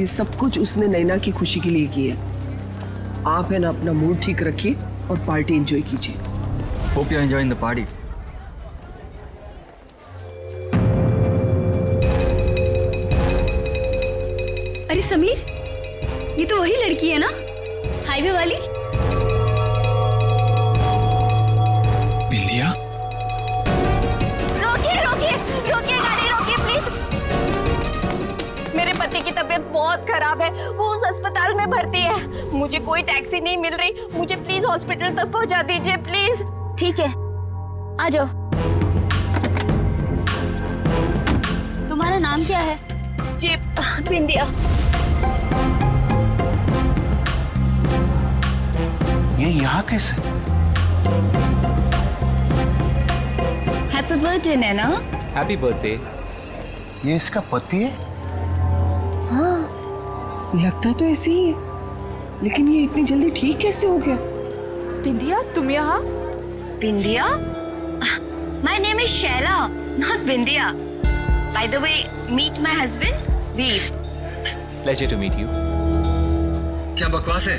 ये सब कुछ उसने नैना की खुशी के लिए किया। आप है ना अपना मूड ठीक रखिए और पार्टी एंजॉय कीजिए। Hope you are enjoying the party. अरे समीर, ये तो वही लड़की है ना, हाईवे वाली। बिंदिया, रोकिए रोकिए रोकिए, गाड़ी रोकिए प्लीज। मेरे पति की तबीयत बहुत खराब है, वो उस अस्पताल में भर्ती है। मुझे कोई टैक्सी नहीं मिल रही, मुझे प्लीज हॉस्पिटल तक पहुंचा दीजिए प्लीज। ठीक है, आ जाओ। तुम्हारा नाम क्या है? जी बिंदिया। ये यहाँ कैसे? Happy birthday Naina. Happy birthday. ये इसका पति है? हाँ, लगता तो ऐसे ही है, लेकिन ये इतनी जल्दी ठीक कैसे हो गया? बिंदिया, तुम यहाँ? Bindiya? My name is Shaila, not Bindiya. By the way, meet my husband Veer. Pleasure to meet you. क्या बकवास है?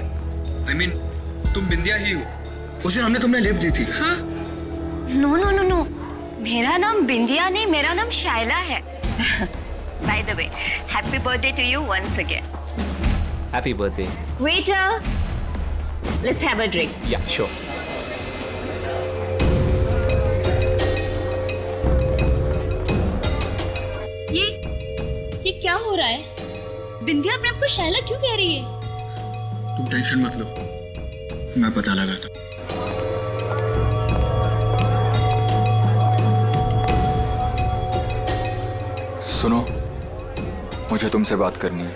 I mean, तुम बिंदिया ही हो। उस दिन हमने तुम्हें लिफ्ट दी थी। हाँ? नो नो नो नो, मेरा नाम बिंदिया नहीं, मेरा नाम शाइला है। By the way, happy birthday to you once again. Happy birthday. Waiter, let's have a drink. Yeah sure. ये क्या हो रहा है? बिंदिया अपने आप को शैला क्यों कह रही है? तुम टेंशन मत लो, मैं पता लगाता। सुनो, मुझे तुमसे बात करनी है।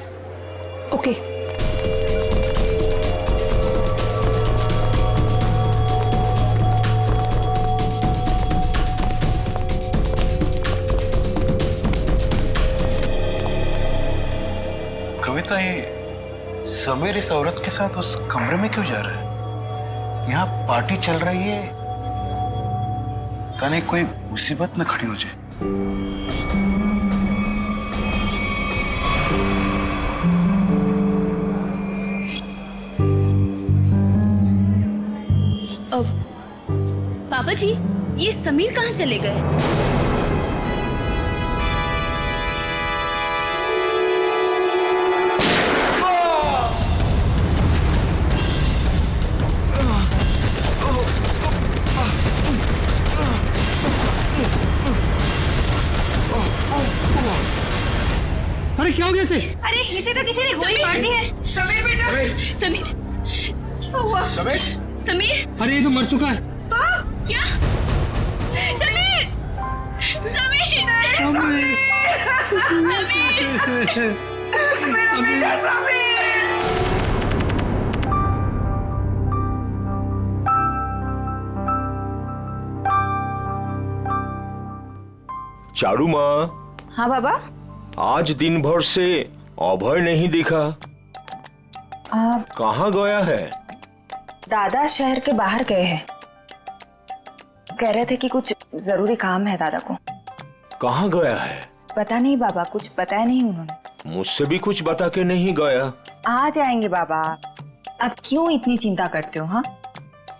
ओके। कविता, ये समीर इस औरत के साथ उस कमरे में क्यों जा रहा है? यहाँ पार्टी चल रही है, कहीं कोई मुसीबत न खड़ी हो जाए। पापा जी, ये समीर कहाँ चले गए? अरे क्या हो गया इसे? अरे इसे तो किसी ने गोली मार दी है। समीर बेटा, समीर, क्या हुआ? समीर? समीर, अरे ये तो मर चुका है। क्या? समीर, समीर, समीर, मेरा बेटा समीर। चारू माँ। हाँ बाबा। आज दिन भर से अभय नहीं दिखा, कहाँ गया है? दादा शहर के बाहर गए हैं, कह रहे थे कि कुछ जरूरी काम है दादा को। कहाँ गया है? पता नहीं बाबा, कुछ बताया नहीं उन्होंने। मुझसे भी कुछ बता के नहीं गया। आ जाएंगे बाबा, अब क्यों इतनी चिंता करते हो? हाँ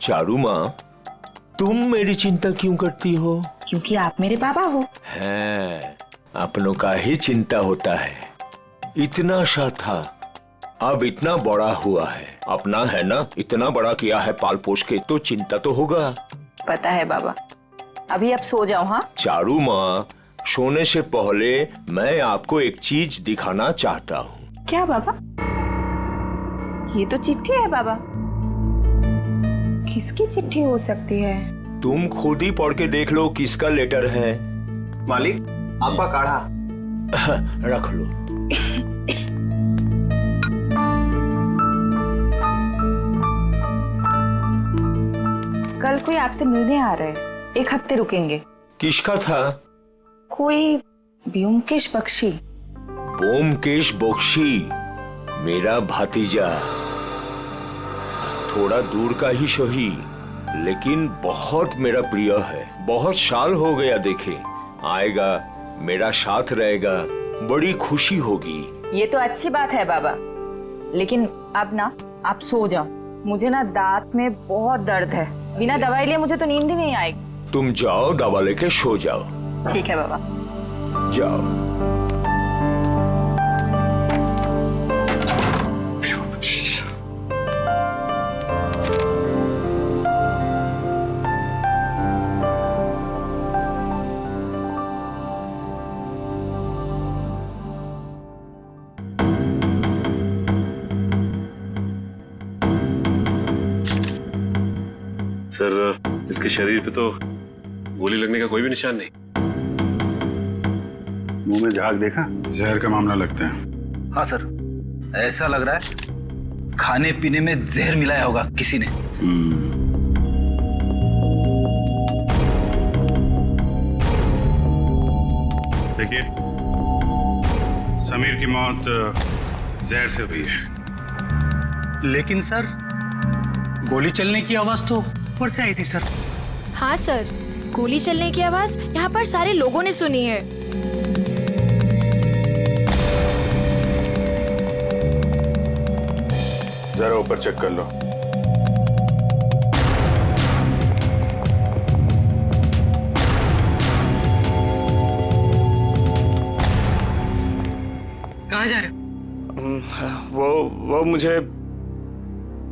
चारू माँ, तुम मेरी चिंता क्यों करती हो? क्योंकि आप मेरे पापा हो। है, अपनों का ही चिंता होता है। इतना सा था, अब इतना बड़ा हुआ है। अपना है ना, इतना बड़ा किया है पाल पोष के, तो चिंता तो होगा। पता है बाबा, अभी आप सो जाओ। हाँ चारू माँ, सोने से पहले मैं आपको एक चीज दिखाना चाहता हूँ। क्या बाबा? ये तो चिट्ठी है बाबा। किसकी चिट्ठी हो सकती है? तुम खुद ही पढ़ के देख लो किसका लेटर है। मालिक, आपका काढ़ा। रख लो। कल कोई आपसे मिलने आ रहे हैं, 1 हफ्ते रुकेंगे। किसका था? कोई ब्योमकेश बख्शी। ब्योमकेश बख्शी मेरा भतीजा, थोड़ा दूर का ही सही, लेकिन बहुत मेरा प्रिय है। बहुत साल हो गया देखे। आएगा, मेरा साथ रहेगा, बड़ी खुशी होगी। ये तो अच्छी बात है बाबा, लेकिन अब ना आप सो जाओ। मुझे ना दांत में बहुत दर्द है, बिना दवाई लिए मुझे तो नींद ही नहीं आएगी। तुम जाओ, दवा लेके सो जाओ। ठीक है बाबा। जाओ। सर, इसके शरीर पे तो गोली लगने का कोई भी निशान नहीं। मुंह में झाग देखा? जहर का मामला लगता है। हाँ सर, ऐसा लग रहा है खाने पीने में जहर मिलाया होगा किसी ने। देखिए, समीर की मौत जहर से हुई है। लेकिन सर, गोली चलने की आवाज तो ऊपर से आई थी सर। हाँ सर, गोली चलने की आवाज यहाँ पर सारे लोगों ने सुनी है। जरा ऊपर चेक कर लो। कहाँ जा रहे हो? वो मुझे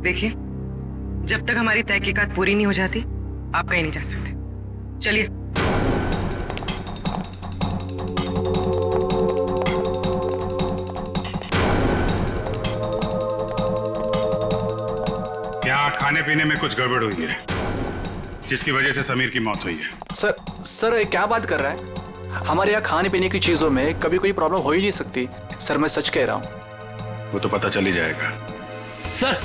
देखिए, जब तक हमारी तहकीकात पूरी नहीं हो जाती आप कहीं नहीं जा सकते। चलिए। यहाँ खाने पीने में कुछ गड़बड़ हुई है, जिसकी वजह से समीर की मौत हुई है। सर ये क्या बात कर रहा है? हमारे यहाँ खाने पीने की चीजों में कभी कोई प्रॉब्लम हो ही नहीं सकती। सर मैं सच कह रहा हूँ। वो तो पता चल ही जाएगा। सर,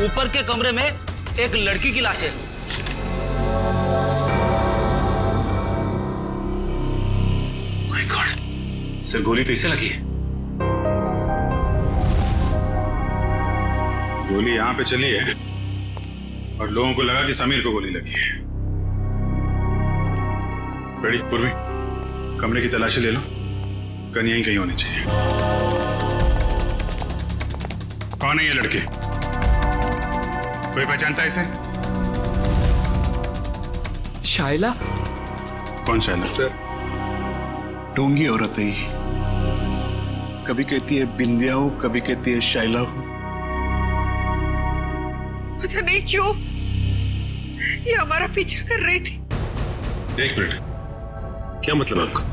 ऊपर के कमरे में एक लड़की की लाश है। माय गॉड, सर गोली तो इसे लगी है। गोली यहाँ पे चली है और लोगों को लगा कि समीर को गोली लगी है। बेड़ी, पूर्वी, कमरे की तलाशी ले लो। गन यहीं कहीं होनी चाहिए। कौन है ये लड़के? कोई पहचानता है इसे? शाइला? कौन शाइला? सर, ढोंगी औरत है ये। कभी कहती है बिंदिया हूं, कभी कहती है शाइला हूं। पता नहीं क्यों ये हमारा पीछा कर रही थी। एक मिनट, क्या मतलब आपका?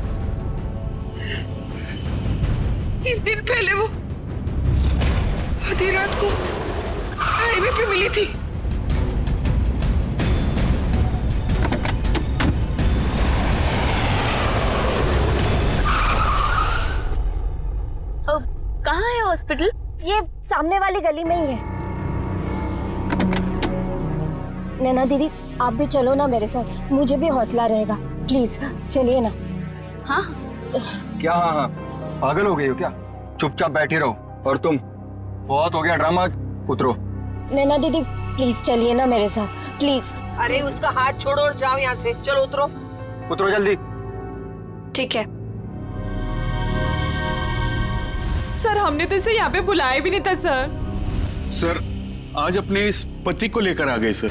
3 दिन पहले वो आधी रात को हाईवे पे मिली थी। कहाँ है हॉस्पिटल? ये सामने वाली गली में ही है। नैना दीदी, आप भी चलो ना मेरे साथ, मुझे भी हौसला रहेगा। प्लीज चलिए ना। हाँ क्या? हाँ, पागल हो गई हो क्या? चुपचाप बैठे रहो। और तुम, बहुत हो गया ड्रामा, उतरो। नैना दीदी प्लीज चलिए ना मेरे साथ, प्लीज। अरे उसका हाथ छोड़ो और जाओ यहाँ से। चलो उतरो। उतरो जल्दी। ठीक है सर, हमने तो इसे यहाँ पे बुलाया भी नहीं था सर। सर, आज अपने इस पति को लेकर आ गए सर।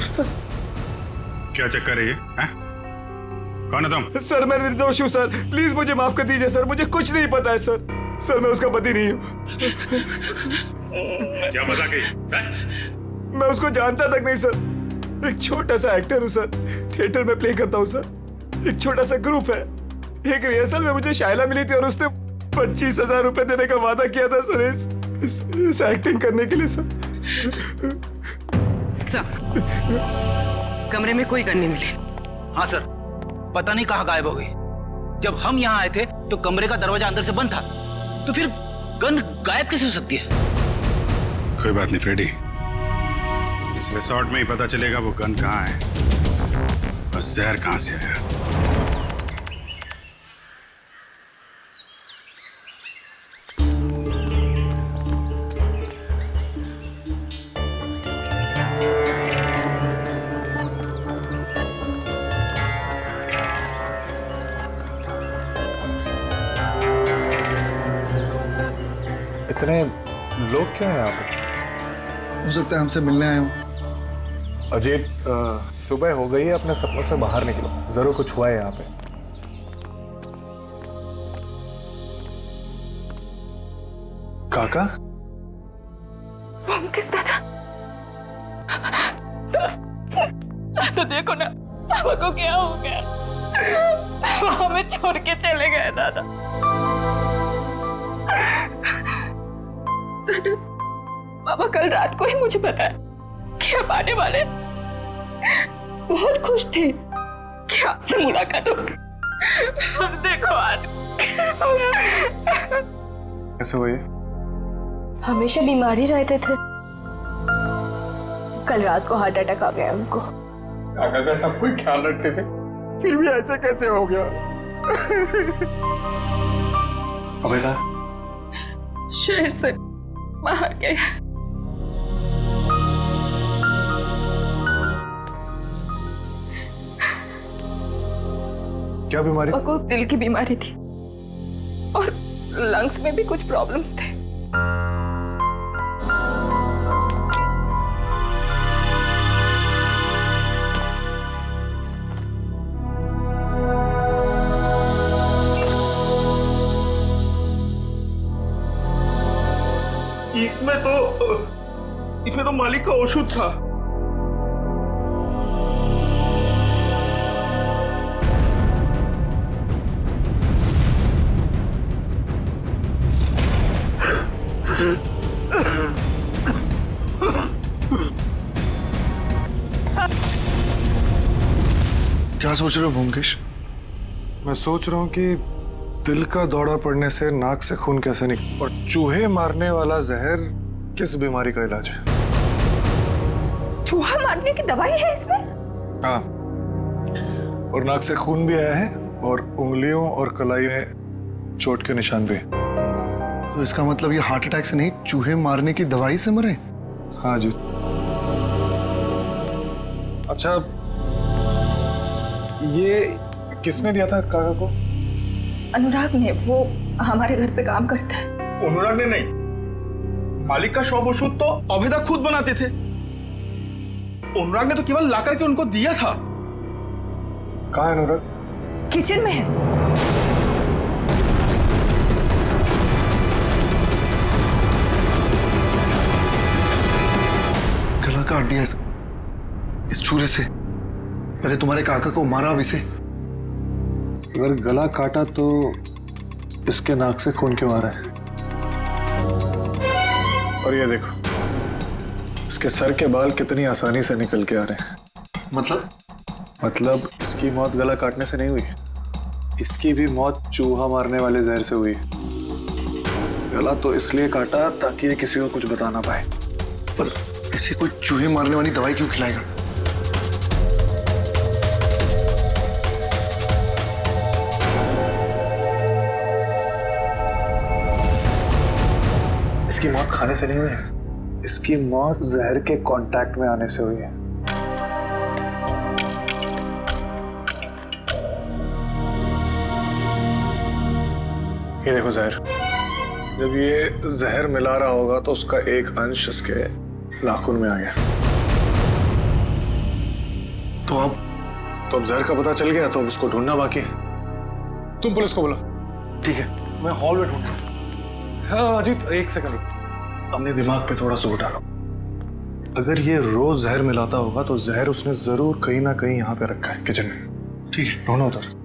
क्या चक्कर है ये? कौन है तुम? सर मैं निर्दोष हूँ सर, प्लीज मुझे माफ कर दीजिए सर, मुझे कुछ नहीं पता है सर। सर मैं उसका पति नहीं हूँ। क्या मजाक है? मैं उसको जानता तक नहीं सर। एक छोटा सा एक्टर हूँ सर, थिएटर में प्ले करता हूँ सर। एक छोटा सा ग्रुप है। एक रिहर्सल में मुझे शाइला मिली थी और उसने 25,000 रुपए देने का वादा किया था सर इस एक्टिंग करने के लिए सर। कमरे में कोई गन नहीं मिली। हाँ सर, पता नहीं कहाँ गायब हो गई। जब हम यहाँ आए थे तो कमरे का दरवाजा अंदर से बंद था, तो फिर गन गायब कैसे हो सकती है? कोई बात नहीं फ्रेडी, इस रिसोर्ट में ही पता चलेगा वो गन कहाँ है और जहर कहाँ से आया। इतने लोग क्या हैं यहाँ पे? हो सकता है हमसे मिलने आए हो। अजीत, सुबह हो गई है, अपने सपनों से बाहर निकलो, जरूर कुछ हुआ है यहाँ पे। काका? किस दादा? तो देखो ना पापा को क्या हो गया, वो हमें छोड़ के चले गए दादा। दादा, पापा कल रात को ही मुझे बताया कि आप आने वाले, बहुत खुश थे कि आपसे मुलाकात होगी, और देखो आज कैसे हुई? हमेशा बीमारी रहते थे, कल रात को हार्ट अटैक आ गया उनको। काका का सब कोई ख्याल रखते थे, फिर भी ऐसे कैसे हो गया? अबेदा शहर से बाहर गए। क्या बीमारी? को दिल की बीमारी थी और लंग्स में भी कुछ प्रॉब्लम्स थे। इसमें तो मालिक का औषध था। क्या सोच रहे हो भूमकेश? मैं सोच रहा हूँ कि दिल का दौरा पड़ने से नाक से खून कैसे निकले, और चूहे मारने वाला जहर किस बीमारी का इलाज है? चूहा मारने की दवाई है इसमें? हाँ, और नाक से खून भी आया है और उंगलियों और कलाई में चोट के निशान भी। तो इसका मतलब ये हार्ट अटैक से नहीं, चूहे मारने की दवाई से मरे? हाँ जी। अच्छा, ये किसने दिया था काका को? अनुराग ने, वो हमारे घर पे काम करता है। अनुराग ने नहीं, मालिक का शॉप औषध तो अभेदा खुद बनाते थे। अनुराग ने तो केवल लाकर के उनको दिया था। कहाँ है अनुराग? किचन में है। गला काट दिया इस छुरे से। पहले तुम्हारे काका को मारा, अब इसे। अगर गला काटा तो इसके नाक से खून क्यों आ रहा है? और ये देखो, इसके सर के बाल कितनी आसानी से निकल के आ रहे हैं। मतलब इसकी मौत गला काटने से नहीं हुई, इसकी भी मौत चूहा मारने वाले जहर से हुई। गला तो इसलिए काटा ताकि ये किसी को कुछ बता ना पाए। पर इसे कोई चूहे मारने वाली दवाई क्यों खिलाएगा? इसकी मौत खाने से नहीं हुई है, इसकी मौत जहर के कांटेक्ट में आने से हुई है। ये देखो जहर, जब ये जहर मिला रहा होगा तो उसका एक अंश इसके नाखून में आ गया। तो अब जहर का पता चल गया, तो अब उसको ढूंढना बाकी। तुम पुलिस को बोलो। ठीक है, मैं हॉल में ढूंढता हूँ। हाँ अजीत, एक सेकंड, अपने दिमाग पे थोड़ा जोर डालो। अगर ये रोज जहर मिलाता होगा तो जहर उसने जरूर कहीं ना कहीं यहाँ पे रखा है, किचन में। ठीक है, ढूंढो उधर।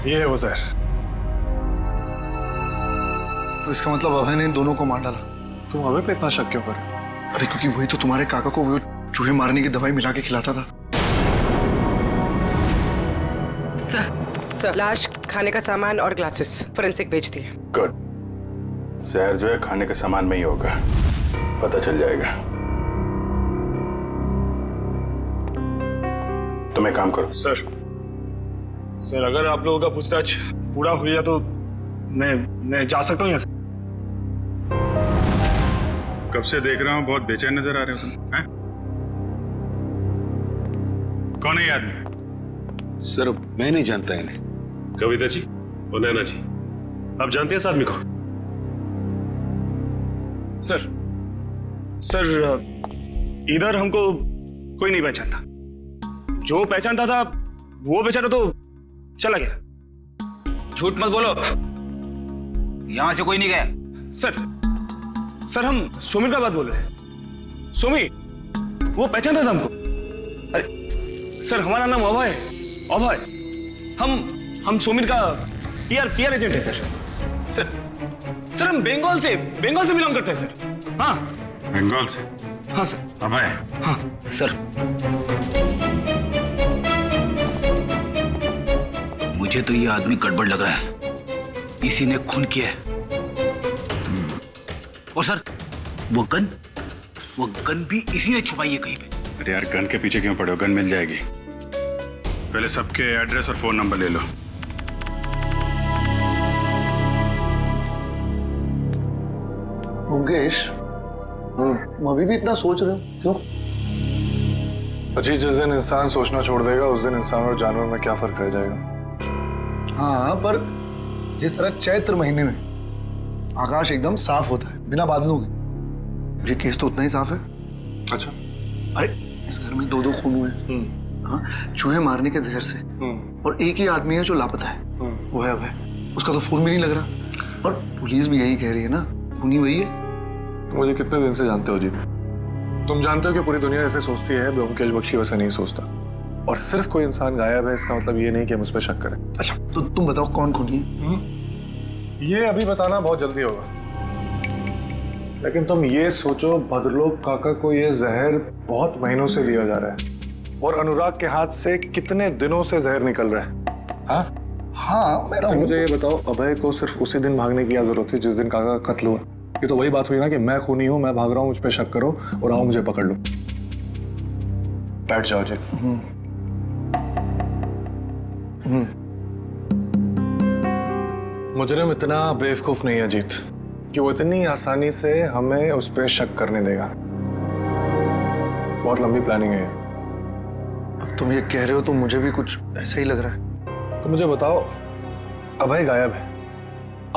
ये है वो जहर। तो इसका मतलब अभय ने इन दोनों को मार डाला। तुम अभय पे इतना शक क्यों कर? अरे क्योंकि वही तो तुम्हारे काका को वो चूहे मारने की दवाई मिला के खिलाता था। सर लाश, खाने का सामान और ग्लासेस फोरेंसिक भेज दिए। गुड। जहर जो है खाने के सामान में ही होगा, पता चल जाएगा। तुम एक काम करो। सर अगर आप लोगों का पूछताछ पूरा हो गया तो मैं जा सकता हूँ यहाँ से। कब से देख रहा हूँ, बहुत बेचैन नजर आ रहे हो तुम। हैं? कौन है ये आदमी? सर मैं नहीं जानता इन्हें। कविता जी और नैना जी, आप जानते हैं इस आदमी को? सर इधर हमको कोई नहीं पहचानता। जो पहचानता था वो बेचारा तो चला गया। झूठ मत बोलो, यहां से कोई नहीं गया। सर हम सुमिर का बात बोल रहे हैं। सुमिर वो पहचानता था हमको। अरे सर हमारा नाम अभय है। अभय हम सुमिर का पीआर एजेंट है सर हम बंगाल से बिलोंग करते हैं सर। हाँ बंगाल से? हाँ सर। अभय? हाँ सर मुझे तो ये आदमी गड़बड़ लग रहा है, इसी ने खून किया है। और सर वो गन भी इसी ने छुपाई है कहीं पे। अरे यार गन के पीछे क्यों पड़े हो, गन मिल जाएगी। पहले सबके एड्रेस और फोन नंबर ले लो। मुकेश, अभी भी इतना सोच रहे हो क्यों? अजी जिस दिन इंसान सोचना छोड़ देगा उस दिन इंसान और जानवर में क्या फर्क रह जाएगा। हाँ पर जिस तरह चैत्र महीने में आकाश एकदम साफ होता है बिना बादलों के, ये केस तो उतना ही साफ है। अच्छा। अरे इस घर में 2 खून हुए। हाँ, चूहे मारने के जहर से। और एक ही आदमी है जो लापता है, वो है अभय। उसका तो फोन भी नहीं लग रहा और पुलिस भी यही कह रही है ना, खूनी वही है। तुम मुझे कितने दिन से जानते हो जीत? तुम जानते हो कि पूरी दुनिया ऐसे सोचती है, ब्योमकेश बख्शी वैसे नहीं सोचता। और सिर्फ कोई इंसान गायब है इसका मतलब ये नहीं कि हम उस पर शक करें। अच्छा तो तुम बताओ कौन खूनी है? ये अभी बताना बहुत जल्दी होगा, लेकिन तुम ये सोचो भद्रलोक काका को ये जहर बहुत महीनों से दिया जा रहा है और अनुराग के हाथ से कितने दिनों से जहर निकल रहा है। हाँ तो मुझे ये बताओ, अभय को सिर्फ उसी दिन भागने की क्या जरूरत थी जिस दिन काका का कत्ल हुआ? ये तो वही बात हुई ना कि मैं खूनी हूं, मैं भाग रहा हूं, मुझ पे शक करो और आओ मुझे पकड़ लो। बैठ जाओ जी। मुजरिम इतना बेवकूफ नहीं है जीत कि वो इतनी आसानी से हमें उस पर शक करने देगा। बहुत लंबी प्लानिंग है। अब तुम ये कह रहे हो तो मुझे भी कुछ ऐसा ही लग रहा है। तो मुझे बताओ, अभय गायब है,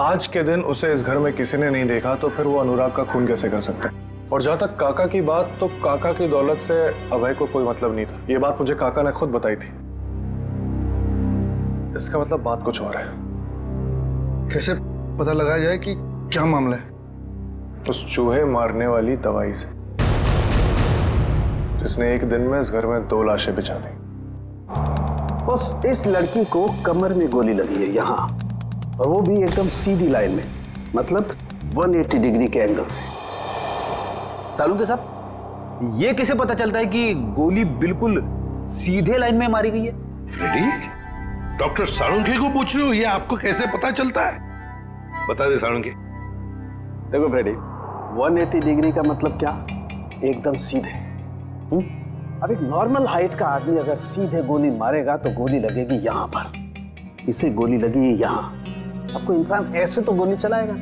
आज के दिन उसे इस घर में किसी ने नहीं देखा, तो फिर वो अनुराग का खून कैसे कर सकता है? और जहां तक काका की बात, तो काका की दौलत से अभय को कोई मतलब नहीं था। ये बात मुझे काका ने खुद बताई थी। इसका मतलब बात कुछ और है। कैसे पता लगाया जाए कि क्या मामला है? उस चूहे मारने वाली दवाई से, जिसने एक दिन में इस घर में 2 लाशें बिछा दी। बस इस लड़की को कमर में गोली लगी है यहाँ, और वो भी एकदम सीधी लाइन में, मतलब 180 डिग्री के एंगल से। सालुंके साहब, ये कैसे पता चलता है कि गोली बिल्कुल सीधे लाइन में मारी गई है? फ्रेडी, डॉक्टर सालुंके को पूछ रहे हो, ये आपको कैसे पता चलता है? बता दे सालुंके। देखो फ्रेडी, 180 डिग्री का मतलब क्या? एकदम सीधे। अब एक नॉर्मल हाइट का आदमी अगर सीधे गोली मारेगा तो गोली लगेगी यहाँ पर, इसे गोली लगी है यहाँ। आपको इंसान ऐसे तो गोली चलाएगा,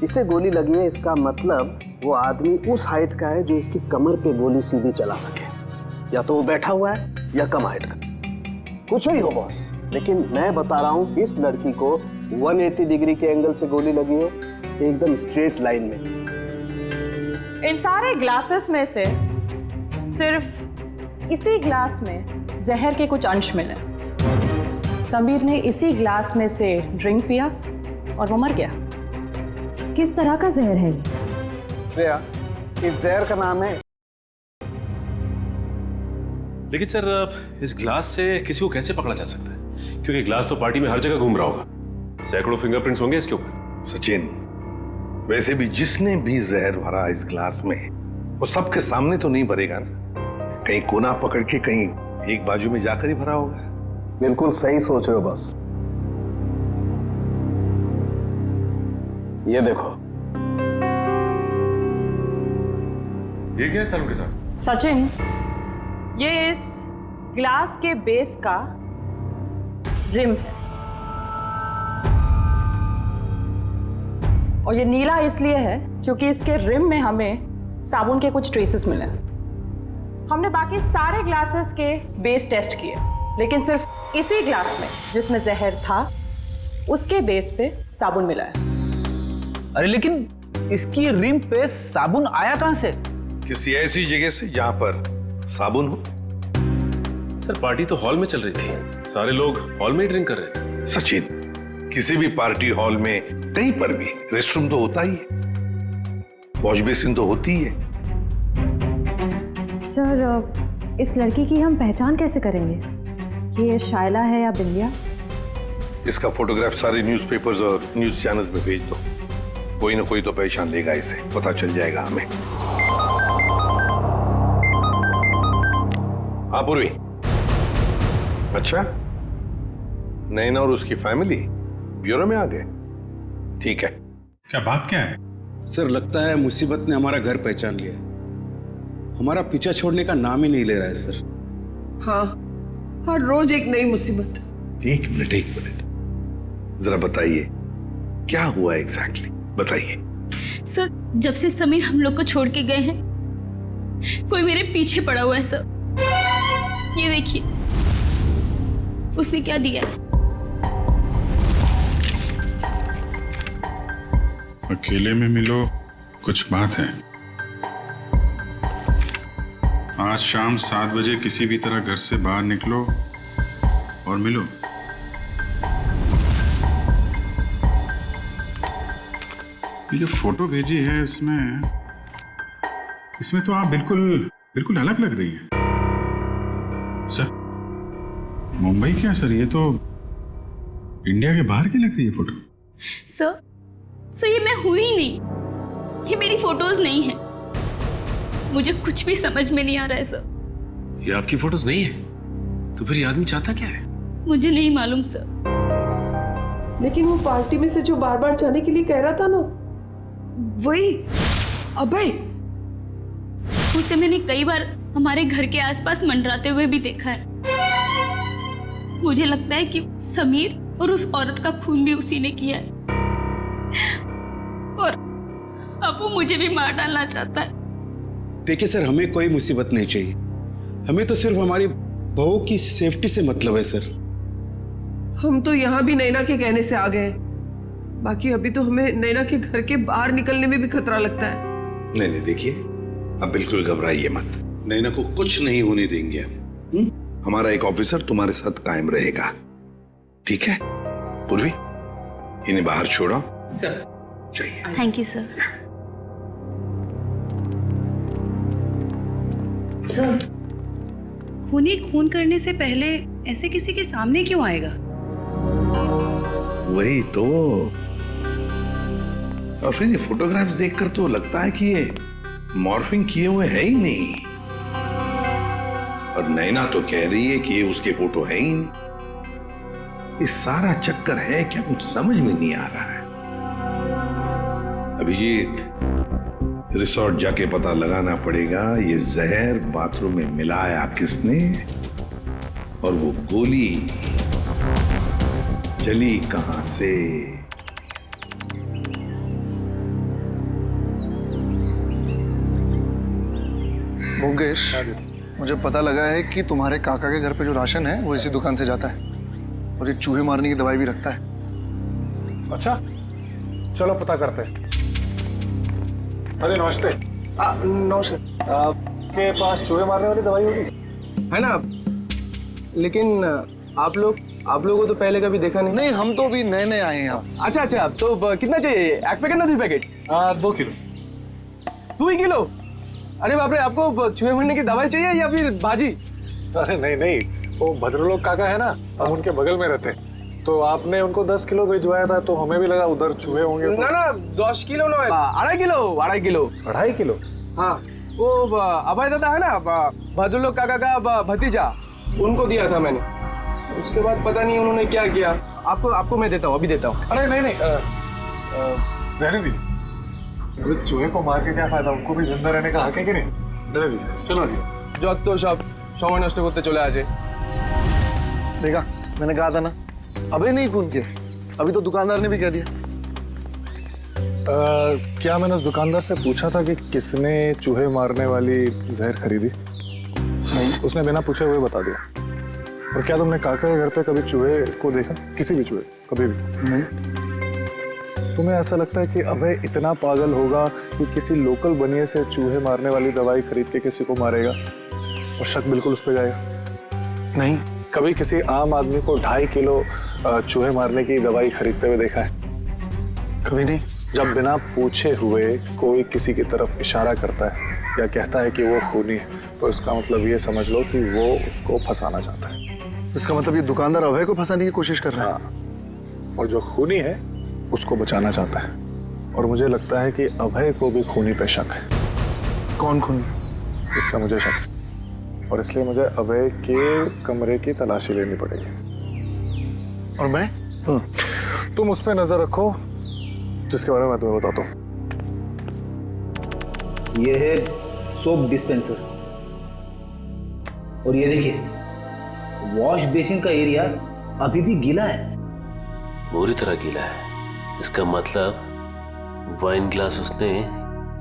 इसे गोली लगी है, इसका मतलब वो आदमी उस हाइट का है जो इसकी कमर पे गोली सीधी चला सके। या तो वो बैठा हुआ है या कम हाइट का, कुछ भी हो बॉस। लेकिन मैं बता रहा हूँ, इस लड़की को 180 डिग्री के एंगल से गोली लगी है, एकदम स्ट्रेट लाइन में। इन सारे ग्लासेस में से सिर्फ इसी ग्लास में जहर के कुछ अंश मिले। समीर ने इसी ग्लास में से ड्रिंक पिया और वो मर गया। किस तरह का जहर है ये? इस जहर का नाम है। लेकिन सर, इस ग्लास से किसी को कैसे पकड़ा जा सकता है? क्योंकि ग्लास तो पार्टी में हर जगह घूम रहा होगा, सैकड़ों फिंगरप्रिंट्स होंगे इसके ऊपर। सचिन, वैसे भी जिसने भी जहर भरा इस ग्लास में, वो सबके सामने तो नहीं भरेगा ना, कहीं कोना पकड़ के कहीं एक बाजू में जाकर ही भरा होगा। बिल्कुल सही सोच रहे हो बस। ये देखो, ये क्या है सालों के साथ? सचिन, ये इस ग्लास के बेस का रिम है और ये नीला इसलिए है क्योंकि इसके रिम में हमें साबुन के कुछ ट्रेसेस मिले। हमने बाकी सारे ग्लासेस के बेस टेस्ट किए, लेकिन सिर्फ इसी ग्लास में जिसमें जहर था उसके बेस पे साबुन मिला है। अरे लेकिन इसकी रिम पे साबुन आया कहां से? किसी ऐसी जगह से जहां पर साबुन हो। सर पार्टी तो हॉल में चल रही थी, सारे लोग हॉल में ही ड्रिंक कर रहे थे। सचिन, किसी भी पार्टी हॉल में कहीं पर भी रेस्टरूम तो होता ही है, वॉश बेसिन तो होती है। सर, इस लड़की की हम पहचान कैसे करेंगे कि ये शायला है या बिंदिया? इसका फोटोग्राफ सारे न्यूज़पेपर्स और न्यूज चैनल्स में भेज दो, कोई ना कोई तो पहचान लेगा, इसे पता चल जाएगा हमें। हाँ पूर्वी, अच्छा, नैना और उसकी फैमिली ब्यूरो में आ गए? ठीक है। क्या बात क्या है? सर, लगता है मुसीबत ने हमारा घर पहचान लिया है। हमारा पीछा छोड़ने का नाम ही नहीं ले रहा है सर। हाँ, हर रोज एक नई मुसीबत। एक मिनट, जरा बताइए क्या हुआ एग्जैक्टली, बताइए। सर, जब से समीर हम लोग को छोड़ के गए हैं, कोई मेरे पीछे पड़ा हुआ है सर। ये देखिए, उसने क्या दिया है। अकेले में मिलो, कुछ बात है। आज शाम 7 बजे किसी भी तरह घर से बाहर निकलो और मिलो। ये जो फोटो भेजी है इसमें तो आप बिल्कुल अलग लग रही हैं। सर, मुंबई क्या सर, ये तो इंडिया के बाहर की लग रही है फोटो। सर ये मैं हुई ही नहीं, ये मेरी फोटोज नहीं है। मुझे कुछ भी समझ में नहीं आ रहा है सर। ये आपकी फोटोज नहीं है तो फिर ये आदमी चाहता क्या है? मुझे नहीं मालूम सर। लेकिन वो पार्टी में से जो बार बार जाने के लिए कह रहा था ना, वही अभय। उसे मैंने कई बार हमारे घर के आसपास मंडराते हुए भी देखा है। मुझे लगता है कि समीर और उस औरत का खून भी उसी ने किया है और अब वो मुझे भी मार डालना चाहता है। देखिए सर, हमें कोई मुसीबत नहीं चाहिए। हमें तो सिर्फ हमारी बहू की सेफ्टी से मतलब है सर। हम तो यहाँ भी नैना के कहने से आ गए, बाकी अभी तो हमें नैना के घर के बाहर निकलने में भी खतरा लगता है। नहीं, देखिए, अब बिल्कुल घबराइए मत। नैना को कुछ नहीं होने देंगे हम। हमारा एक ऑफिसर तुम्हारे साथ कायम रहेगा, ठीक है? पूर्वी, इन्हें बाहर छोड़ो। सर, चाहिए। Thank you sir. सर, खूनी खून करने से पहले ऐसे किसी के सामने क्यों आएगा? वही तो। और फिर ये फोटोग्राफ्स देखकर तो लगता है कि ये मॉर्फिंग किए हुए है ही नहीं। और नैना तो कह रही है कि ये उसके फोटो है ही नहीं। ये सारा चक्कर है क्या, कुछ समझ में नहीं आ रहा है। अभिजीत, रिसोर्ट जाके पता लगाना पड़ेगा ये जहर बाथरूम में मिलाया किसने और वो गोली चली कहां से। मुकेश, मुझे पता लगा है कि तुम्हारे काका के घर पे जो राशन है वो इसी दुकान से जाता है और एक चूहे मारने की दवाई भी रखता है। अच्छा, चलो पता करते हैं। अरे नमस्ते। नमस्कार। आपके पास चूहे मारने वाली दवाई होगी? है ना, लेकिन आप लोगों को तो पहले कभी देखा नहीं। नहीं, हम तो भी नए नए आए हैं यहाँ। अच्छा, तो कितना चाहिए? 1 पैकेट ना 2 पैकेट? 2 किलो। 2 ही किलो? अरे बाप रे, आपको चूहे मरने की दवाई चाहिए या फिर भाजी? अरे नहीं, वो भद्रलोक काका है ना, हम उनके बगल में रहते हैं। तो आपने उनको 10 किलो भिजवाया था तो हमें भी लगा उधर चूहे होंगे। ना 10 किलो ना, 2.5 किलो। 2.5 किलो? हाँ, वो अभय दादा है ना, भद्रलोक काका का भतीजा, उनको दिया था मैंने। उसके बाद पता नहीं उन्होंने क्या किया। आपको मैं देता हूँ, अभी देता हूँ। अरे नहीं रहने दी। अरे चूहे को मार के क्या फायदा, उनको भी जिंदा रहने का हक है कि नहीं? रहने दीजिए, चलो जी। যত সব সময় নষ্ট করতে চলে আসে। देखा, मैंने कहा था ना, अबे नहीं खून किया। अभी तो दुकानदार ने भी कह दिया। क्या मैंने उस दुकानदार से पूछा था कि किसने चूहे मारने वाली जहर खरीदी? नहीं, उसने बिना पूछे हुए बता दिया। और क्या तुमने काका के घर पे कभी चूहे को देखा? किसी भी चूहे, कभी भी? नहीं। तुम्हें ऐसा लगता है कि अभय इतना पागल होगा कि किसी लोकल बनिए से चूहे मारने वाली दवाई खरीद के किसी को मारेगा और शक बिल्कुल उस पर जाएगा? नहीं। कभी किसी आम आदमी को 2.5 किलो चूहे मारने की दवाई खरीदते हुए देखा है? कभी नहीं। जब बिना पूछे हुए कोई किसी की तरफ इशारा करता है या कहता है कि वो खूनी है, तो इसका मतलब ये समझ लो कि वो उसको फंसाना चाहता है। इसका मतलब ये दुकानदार अभय को फंसाने की कोशिश कर रहा है। और जो खूनी है उसको बचाना चाहता है। और मुझे लगता है कि अभय को भी खूनी पे शक है। कौन खूनी? इसका मुझे शक है और इसलिए मुझे अभय के कमरे की तलाशी लेनी पड़ेगी। और मैं? तुम उस पर नजर रखो जिसके बारे में मैं तुम्हें बताता हूँ। ये है सोप डिस्पेंसर और ये देखिए वॉश बेसिन का एरिया अभी भी गीला है, पूरी तरह गीला है। इसका मतलब वाइन ग्लास उसने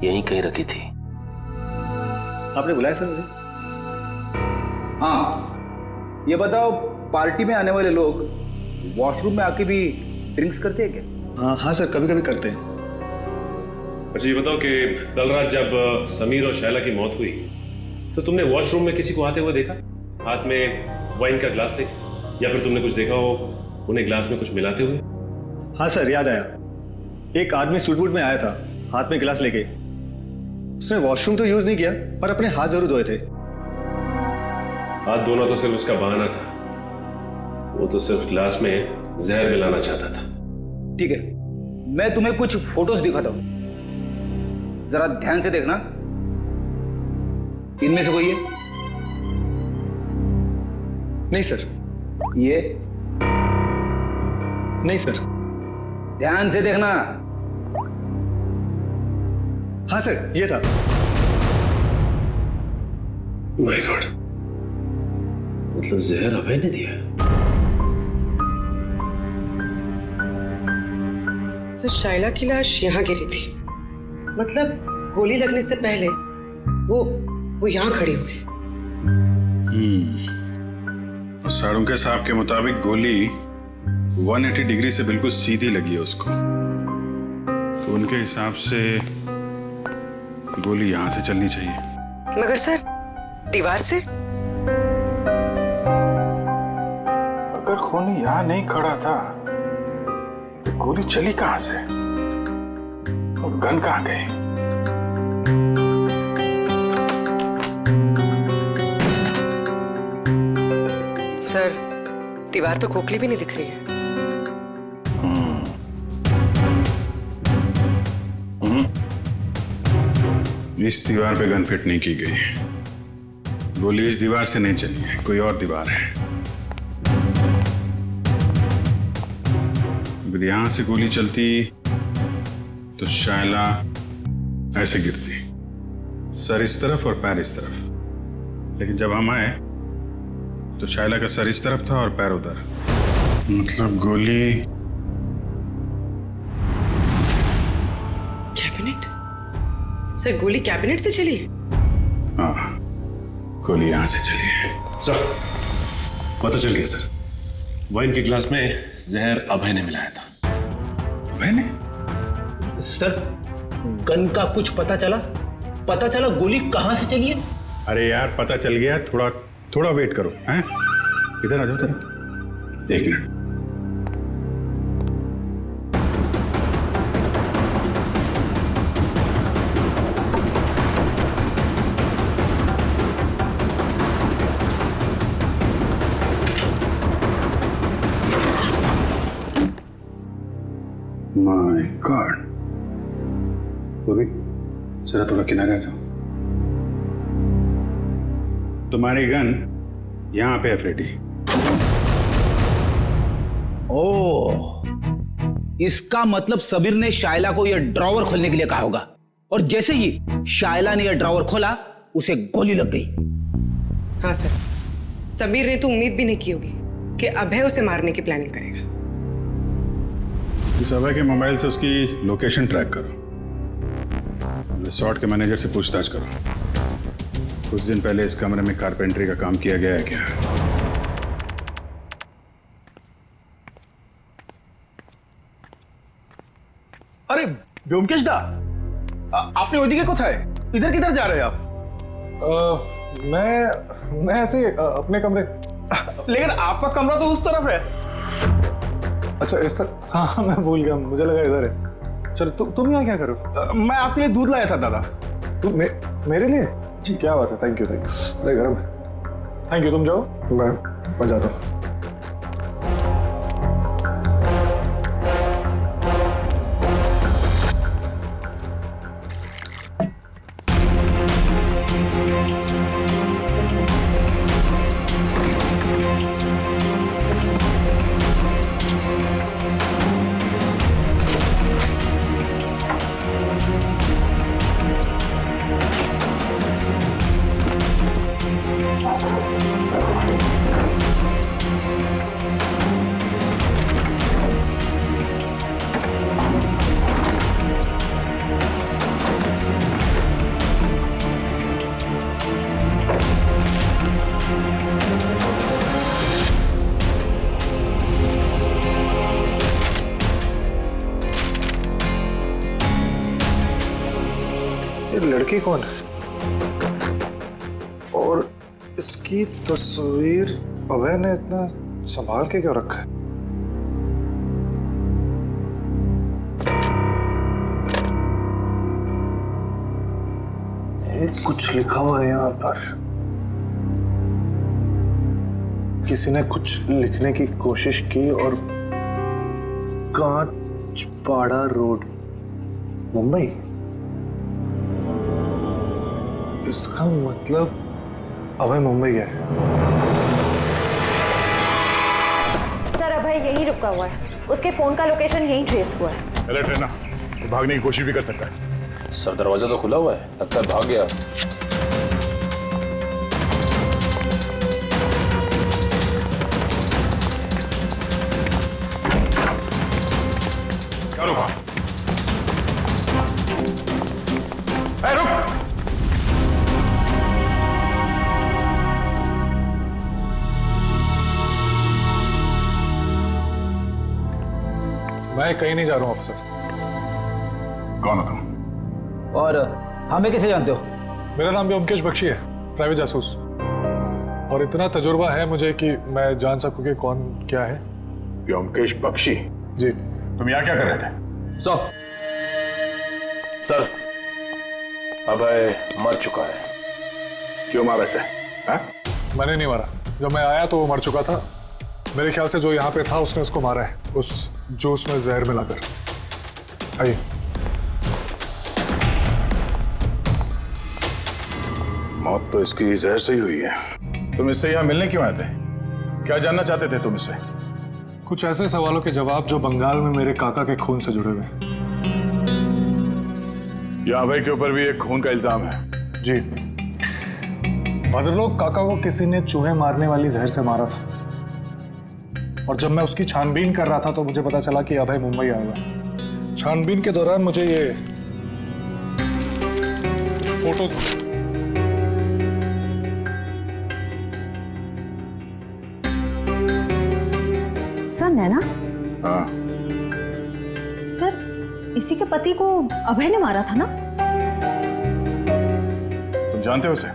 यहीं कहीं रखी थी। आपने बुलाया सर मुझे? हाँ, ये बताओ पार्टी में आने वाले लोग वॉशरूम में आके भी ड्रिंक्स करते हैं क्या? हाँ सर, कभी कभी करते हैं। अच्छा ये बताओ कि कल रात जब समीर और शैला की मौत हुई तो तुमने वॉशरूम में किसी को आते हुए देखा हाथ में वाइन का ग्लास लेके, या फिर तुमने कुछ देखा हो उन्हें ग्लास में कुछ मिलाते हुए? हाँ सर, याद आया। एक आदमी सूट बूट में आया था हाथ में गिलास लेके। उसने वॉशरूम तो यूज नहीं किया पर अपने हाथ जरूर धोए थे। हाथ धोना तो सिर्फ उसका बहाना था, वो तो सिर्फ ग्लास में जहर मिलाना चाहता था। ठीक है, मैं तुम्हें कुछ फोटोज दिखाता हूं, जरा ध्यान से देखना। इनमें से कोई है? नहीं सर। ये? नहीं सर। ध्यान से देखना। हाँ सर, ये था। माय गॉड, मतलब जहर अभय ने दिया? सर शाइला की लाश यहाँ गिरी थी, मतलब गोली लगने से पहले वो यहाँ खड़ी हो गई। साड़ुंके साहब के मुताबिक गोली 180 डिग्री से बिल्कुल सीधी लगी है उसको, तो उनके हिसाब से गोली यहां से चलनी चाहिए। मगर सर दीवार से? अगर खूनी यहां नहीं खड़ा था तो गोली चली कहां से और गन कहां गई? सर दीवार तो खोखली भी नहीं दिख रही है। इस दीवार पे गन फिट नहीं की गई। गोली इस दीवार से नहीं चली है, कोई और दीवार है। अगर यहां से गोली चलती तो शायला ऐसे गिरती, सर इस तरफ और पैर इस तरफ। लेकिन जब हम आए तो शायला का सर इस तरफ था और पैर उधर। मतलब गोली कैबिनेट? सर गोली कैबिनेट से चली? हाँ, गोली यहां से चली है। सर पता चल गया सर, वाइन के ग्लास में जहर अभय ने मिलाया था। अभय ने? सर गन का कुछ पता चला? गोली कहां से चली है? अरे यार पता चल गया, थोड़ा वेट करो। हैं? इधर आ जाओ जरा, एक मिनट। माय गॉड, बॉबी जरा थोड़ा किनारे आ जाओ। तुम्हारी गन यहां पे है फ्रेडी, ओह, इसका मतलब समीर ने शायला को यह ड्रॉवर खोलने के लिए कहा होगा, और जैसे ही शायला ने यह ड्रॉवर खोला उसे गोली लग गई। हाँ सर, समीर ने तो उम्मीद भी नहीं की होगी कि अभय उसे मारने की प्लानिंग करेगा। इस अभय के मोबाइल से उसकी लोकेशन ट्रैक करो, रिसोर्ट के मैनेजर से पूछताछ करो, कुछ दिन पहले इस कमरे में कारपेंटरी का काम किया गया है क्या? अरे व्योमकेश दा, आपने ओदिके को था इधर किधर जा रहे हैं आप? मैं ऐसे ही, अपने कमरे। लेकिन आपका कमरा तो उस तरफ है। अच्छा इस तरफ? हाँ मैं भूल गया, मुझे लगा इधर है। चलो तुम यहाँ क्या करो? मैं आपके लिए दूध लाया था दादा। तुम मेरे लिए? जी क्या बात है, थैंक यू अरे गरम है। थैंक यू, तुम जाओ, मैं जाता हूँ। ये लड़की कौन है और इसकी तस्वीर अभय ने इतना संभाल के क्यों रखा है? कुछ लिखा हुआ है यहाँ पर, किसी ने कुछ लिखने की कोशिश की और कांचपाड़ा रोड, मुंबई। इसका मतलब अभय मुंबई गया है। सर अभय यहीं रुका हुआ है, उसके फोन का लोकेशन यहीं ट्रेस हुआ है। अलर्ट रहना, वो भागने की कोशिश भी कर सकता है। सर दरवाजा तो खुला हुआ है, लगता है भाग गया। क्या रुका? रुक! मैं कहीं नहीं जा रहा हूँ ऑफिसर। कौन हो तुम? और हमें कैसे जानते हो? मेरा नाम व्योमकेश बख्शी है, प्राइवेट जासूस। और इतना तजुर्बा है मुझे कि मैं जान सकूं कि कौन क्या है। व्योमकेश बख्शी? जी। तुम यहाँ क्या कर रहे थे? सर अभय मर चुका है। क्यों मारा इसे? मैंने नहीं मारा, जब मैं आया तो वो मर चुका था। मेरे ख्याल से जो यहाँ पे था उसने उसको मारा है, उस जूस में जहर मिलाकर। आइए। मौत तो इसकी जहर से ही हुई है। तुम इससे यहाँ मिलने क्यों आए थे? क्या जानना चाहते थे तुम इससे? कुछ ऐसे सवालों के जवाब जो बंगाल में मेरे काका के खून से जुड़े हुए। यहाँ अभय के ऊपर भी एक खून का इल्जाम है। जी, भद्रलोक काका को किसी ने चूहे मारने वाली जहर से मारा था, और जब मैं उसकी छानबीन कर रहा था तो मुझे पता चला कि अभय मुंबई आया हुआ है। छानबीन के दौरान मुझे ये फोटोज सर नैना? हाँ। सर इसी के पति को अभय ने मारा था ना? तुम जानते हो उसे?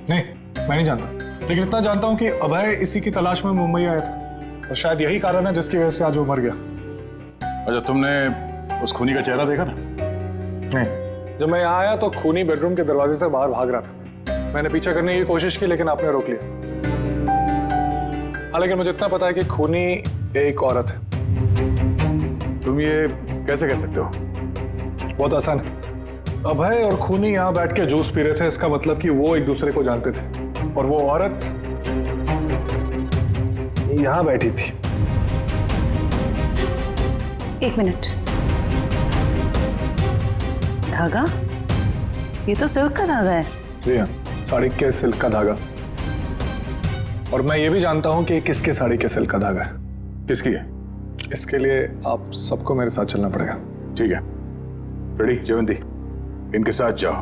नहीं, मैं नहीं जानता, लेकिन इतना जानता हूं कि अभय इसी की तलाश में मुंबई आया था, और शायद यही कारण है जिसकी वजह से आज वो मर गया। अच्छा, तुमने उस खूनी का चेहरा देखा था? नहीं, जब मैं यहाँ आया तो खूनी बेडरूम के दरवाजे से बाहर भाग रहा था। मैंने पीछा करने की कोशिश की लेकिन आपने रोक लिया। हालांकि मुझे इतना पता है कि खूनी एक औरत है। तुम ये कैसे कह सकते हो? बहुत आसान है। अभय और खूनी यहाँ बैठ के जूस पी रहे थे, इसका मतलब कि वो एक दूसरे को जानते थे, और वो औरत यहाँ बैठी थी। एक मिनट, धागा? ये तो सिल्क का धागा है। जी हाँ, साड़ी के सिल्क का धागा। और मैं ये भी जानता हूँ कि किसके साड़ी के सिल्क का धागा है, किसकी है। इसके लिए आप सबको मेरे साथ चलना पड़ेगा। ठीक है, रेडी जयवंती, इनके साथ जाओ।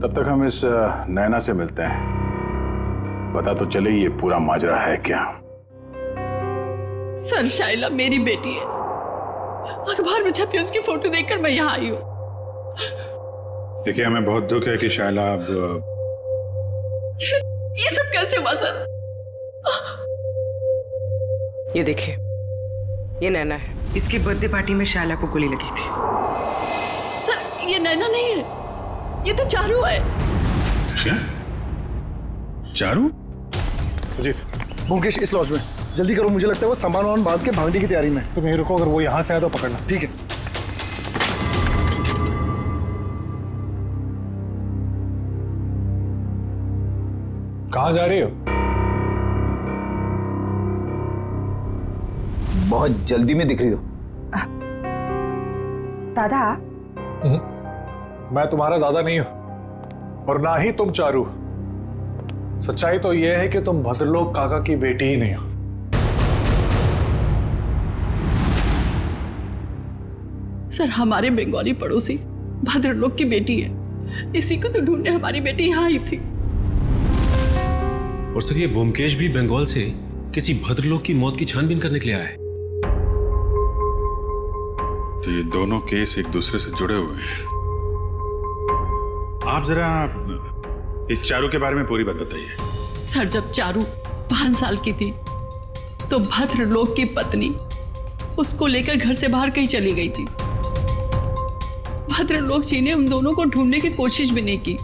तब तक हम इस नैना से मिलते हैं, पता तो चले ये पूरा माजरा है क्या। सर, शाइला मेरी बेटी है। अखबार में छपी उसकी फोटो देखकर मैं यहाँ आई हूँ। देखिए, हमें बहुत दुख है कि शाइला अब ये सब कैसे हुआ सर? ये देखिए, ये नैना है। इसकी बर्थडे पार्टी में शाइला को गोली लगी थी। सर, ये नैना नहीं है, ये तो चारू है। क्या? चारू? अजीत, मुकेश इस लॉज में, जल्दी करो, मुझे लगता है वो सामान वामान बांध के भागने की तैयारी में। तुम यहीं रुको, अगर वो यहाँ से आए तो पकड़ना। ठीक है। कहाँ जा रही हो? बहुत जल्दी में दिख रही हो। दादा, मैं तुम्हारा दादा नहीं हूं और ना ही तुम चारू। सच्चाई तो यह है कि तुम भद्रलोक काका की बेटी ही नहीं हो। सर, हमारे बंगाली पड़ोसी भद्रलोक की बेटी है। इसी को तो ढूंढने हमारी बेटी यहाँ आई थी। और सर, ये ब्योमकेश भी बंगाल से किसी भद्रलोक की मौत की छानबीन करने के लिए आया है। तो ये दोनों केस एक दूसरे से जुड़े हुए हैं। आप जरा इस चारू के बारे में पूरी बात बताइए। सर, जब चारू 5 साल की थी तो भद्रलोक की पत्नी उसको लेकर घर से बाहर कहीं चली गई थी। भद्रलोक जी ने उन दोनों को ढूंढने की कोशिश भी नहीं की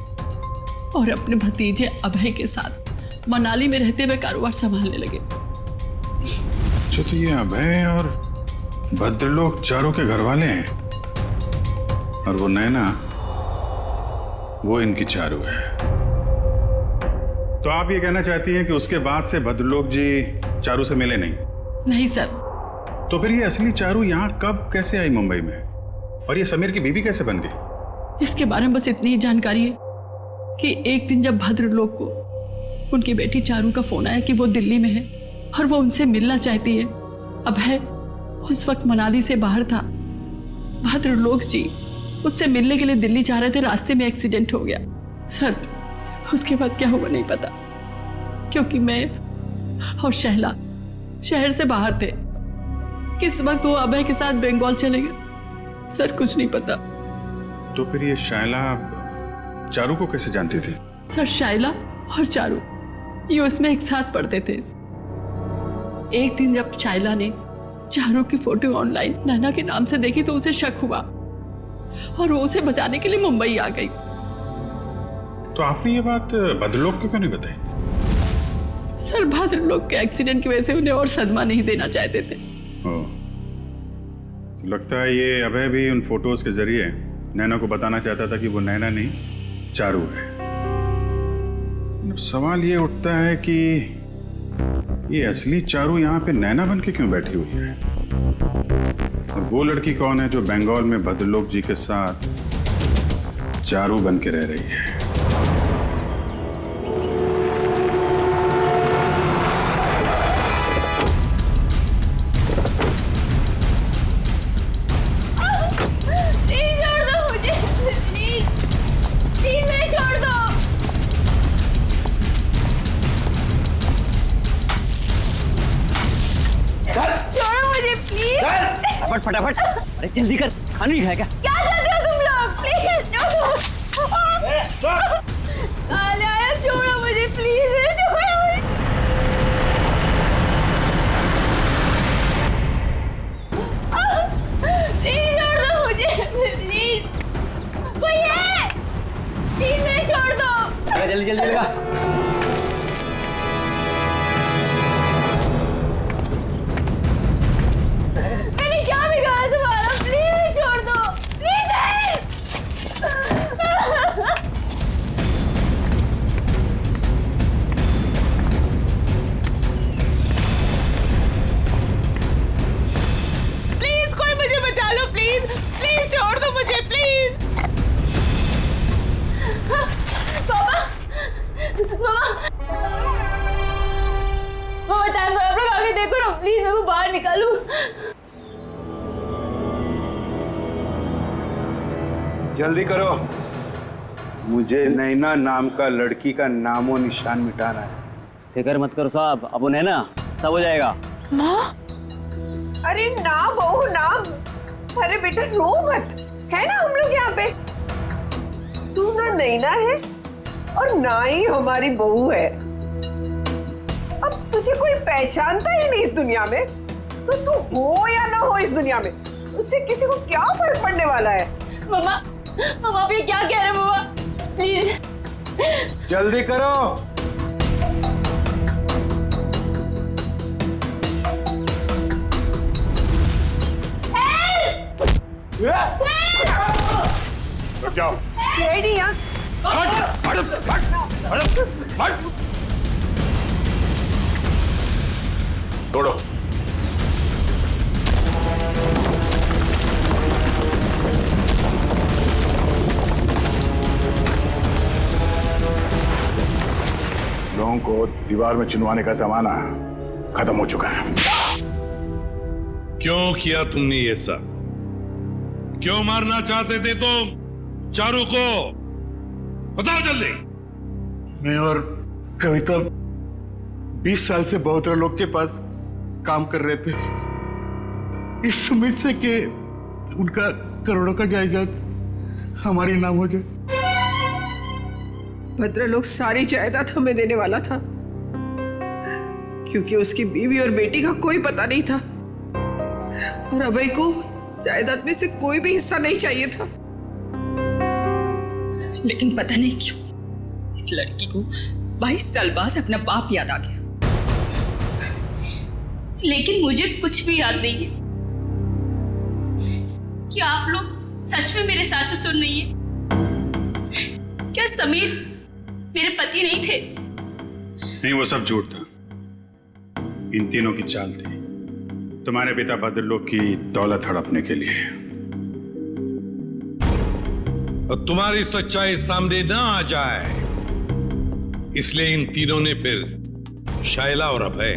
और अपने भतीजे अभय के साथ मनाली में रहते हुए कारोबार संभालने लगे। तो ये अभय और भद्रलोक चारों के घर वाले हैं और वो नैना, वो इनकी चारू है। तो आप ये कहना चाहती हैं कि उसके बाद से भद्रलोक जी चारू से मिले नहीं? नहीं सर। तो फिर ये असली चारू यहाँ कब कैसे आई मुंबई में, और ये समीर की बीवी कैसे बन गई? इसके बारे में बस इतनी ही जानकारी है कि एक दिन जब भद्रलोक को उनकी बेटी चारू का फोन आया कि वो दिल्ली में है और वो उनसे मिलना चाहती है। अभय उस वक्त मनाली से बाहर था। भद्रलोक जी उससे मिलने के लिए दिल्ली जा रहे थे, रास्ते में एक्सीडेंट हो गया। सर, उसके बाद क्या हुआ नहीं पता, क्योंकि मैं और शैला शहर से बाहर थे। किस वक्त वो अभय के साथ बंगाल चले गए, सर कुछ नहीं पता। तो फिर ये शाइला चारू को कैसे जानती थी? सर, शाइला और चारू ये उसमें एक साथ पढ़ते थे। एक दिन जब शाइला ने चारू की फोटो ऑनलाइन नैना के नाम से देखी तो उसे शक हुआ और वो उसे बचाने के लिए मुंबई आ गई। तो आपने ये बात भद्रलोक को क्यों नहीं बताई? सर, भद्रलोक के एक्सीडेंट की वजह से उन्हें और सदमा नहीं देना चाहते थे। तो लगता है ये अभय भी उन फोटोज के जरिए नैना को बताना चाहता था कि वो नैना नहीं चारू है। अब सवाल ये उठता है कि ये असली चारू यहाँ पे नैना बन के क्यों बैठी हुई है, और वो लड़की कौन है जो बंगाल में भद्रलोक जी के साथ चारू बन के रह रही है? फटाफट, अरे जल्दी कर, खाना नहीं खाएगा? क्या करते हो तुम लोग? प्लीज छोड़ो। काले आया, छोड़ो मुझे प्लीज, छोड़ो मुझे। प्लीज छोड़ दो मुझे, प्लीज। कोई है? प्लीज मुझे छोड़ दो। जल्दी जल्दी लगा। मुझे प्लीज। पापा मामा मामा टैंक आप लोग आगे देखो ना प्लीज, मेरे को बाहर निकालो। जल्दी करो, मुझे नैना नाम का लड़की का नामो निशान मिटाना है। फिक्र मत करो साहब, अब उन्हें ना सब हो जाएगा। माँ, अरे ना बहू ना, अरे बेटा रो मत, है ना हम लोग यहाँ पे। तू ना नैना है और ना ही हमारी बहू है। अब तुझे कोई पहचानता ही नहीं इस दुनिया में, तो तू हो या ना हो इस दुनिया में, उससे किसी को क्या फर्क पड़ने वाला है। मामा मामा आप ये क्या कह रहे हैं मामा, प्लीज जल्दी करो। जाओ। सीआईडी यहाँ। तोड़ो। लोगों को दीवार में चिनवाने का जमाना खत्म हो चुका है। क्यों किया तुमने ये सब? क्यों मारना चाहते थे तुम चारू को? बताओ जल्दी। मैं और कविता 20 साल से बहुत लोग के पास काम कर रहे थे, इस उम्मीद से कि उनका करोड़ों का जायदाद हमारे नाम हो जाए। भद्रलोक सारी जायदाद हमें देने वाला था, क्योंकि उसकी बीवी और बेटी का कोई पता नहीं था, और अभय को जायदाद में से कोई भी हिस्सा नहीं चाहिए था। लेकिन पता नहीं क्यों इस लड़की को 22 साल बाद अपना बाप याद आ गया। लेकिन मुझे कुछ भी याद नहीं है। क्या आप लोग सच में मेरे सास ससुर नहीं है? क्या समीर मेरे पति नहीं थे? नहीं, वो सब झूठ था। इन तीनों की चाल थी तुम्हारे पिता भद्रलोक की दौलत हड़पने के लिए। और तुम्हारी सच्चाई सामने ना आ जाए इसलिए इन तीनों ने फिर शैला और अभय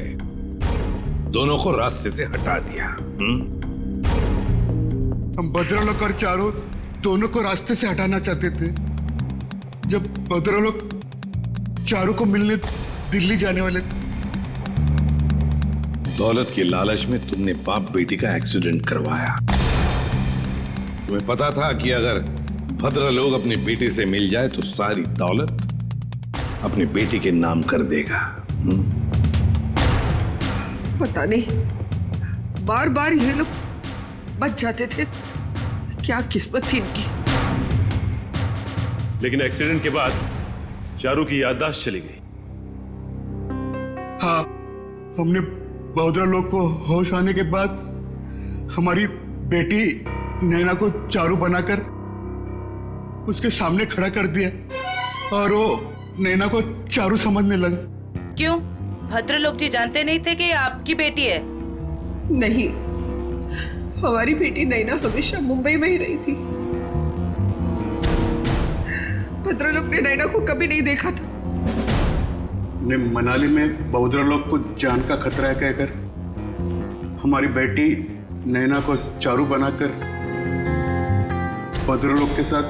दोनों को रास्ते से हटा दिया। हम भद्रलोक और चारू दोनों को रास्ते से हटाना चाहते थे। जब भद्रलोक चारू को मिलने दिल्ली जाने वाले थे, दौलत के लालच में तुमने बाप बेटी का एक्सीडेंट करवाया। तुम्हें पता था कि अगर भद्रलोक अपनी बेटी से मिल जाए तो सारी दौलत अपनी बेटी के नाम कर देगा। पता नहीं बार बार ये लोग बच जाते थे, क्या किस्मत थी इनकी। लेकिन एक्सीडेंट के बाद चारू की याददाश्त चली गई। हाँ, हमने भद्रलोक को होश आने के बाद हमारी बेटी नैना को चारू बनाकर उसके सामने खड़ा कर दिया, और वो नैना को चारू समझने लगा। क्यों? भद्रलोक जी जानते नहीं थे कि ये आपकी बेटी है? नहीं, हमारी बेटी नैना हमेशा मुंबई में ही रही थी। भद्रलोक ने नैना को कभी नहीं देखा था। ने मनाली में भद्रलोक को जान का खतरा है कहकर हमारी बेटी नैना को चारू बनाकर भद्रलोक के साथ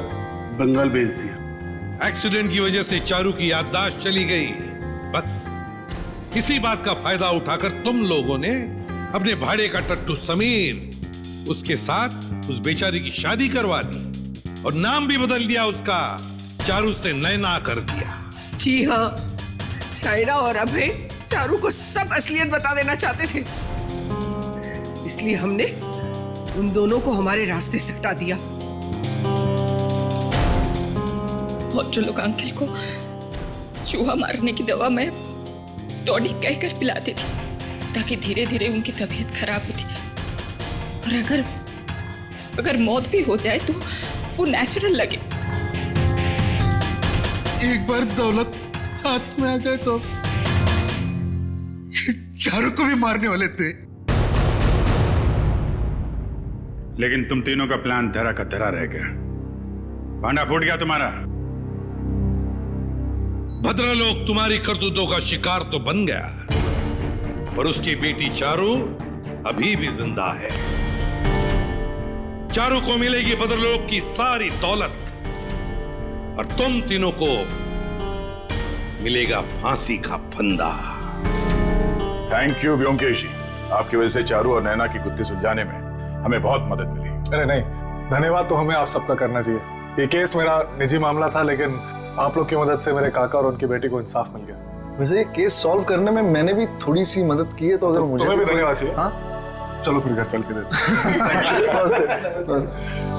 बंगाल भेज दिया। एक्सीडेंट की वजह से चारू की याददाश्त चली गई। बस इसी बात का फायदा उठाकर तुम लोगों ने अपने भाड़े का टट्टू समीर उसके साथ उस बेचारी की शादी करवा दी और नाम भी बदल दिया उसका, चारू से नैना कर दिया। जी हाँ, शायरा और अभय चारू को सब असलियत बता देना चाहते थे, इसलिए हमने उन दोनों को हमारे रास्ते से हटा दिया। भद्रलोक अंकल को चूहा मारने की दवा मैं टॉनिक कहकर पिलाती थी ताकि धीरे धीरे उनकी तबीयत खराब होती जाए, और अगर मौत भी हो जाए तो वो नेचुरल लगे। एक बार दौलत हाथ में आ जाए तो चारू को भी मारने वाले थे, लेकिन तुम तीनों का प्लान धरा का धरा रह गया। भांडा फूट गया तुम्हारा। भद्रलोक तुम्हारी करतूतों का शिकार तो बन गया, पर उसकी बेटी चारू अभी भी जिंदा है। चारू को मिलेगी भद्रलोक की सारी दौलत और तुम तीनों को मिलेगा फांसी का फंदा। थैंक यू व्योमकेश जी, आपकी वजह से चारू और नैना की गुत्थी सुलझाने में हमें बहुत मदद मिली। अरे नहीं, धन्यवाद तो हमें आप सबका करना चाहिए। ये केस मेरा निजी मामला था, लेकिन आप लोग की मदद से मेरे काका और उनकी बेटी को इंसाफ मिल गया। वैसे ये केस सॉल्व करने में मैंने भी थोड़ी सी मदद की है, तो अगर मुझे तुम्हें भी धन्यवाद चाहिए। हाँ, चलो फिर घर चल के देते हैं। नमस्ते।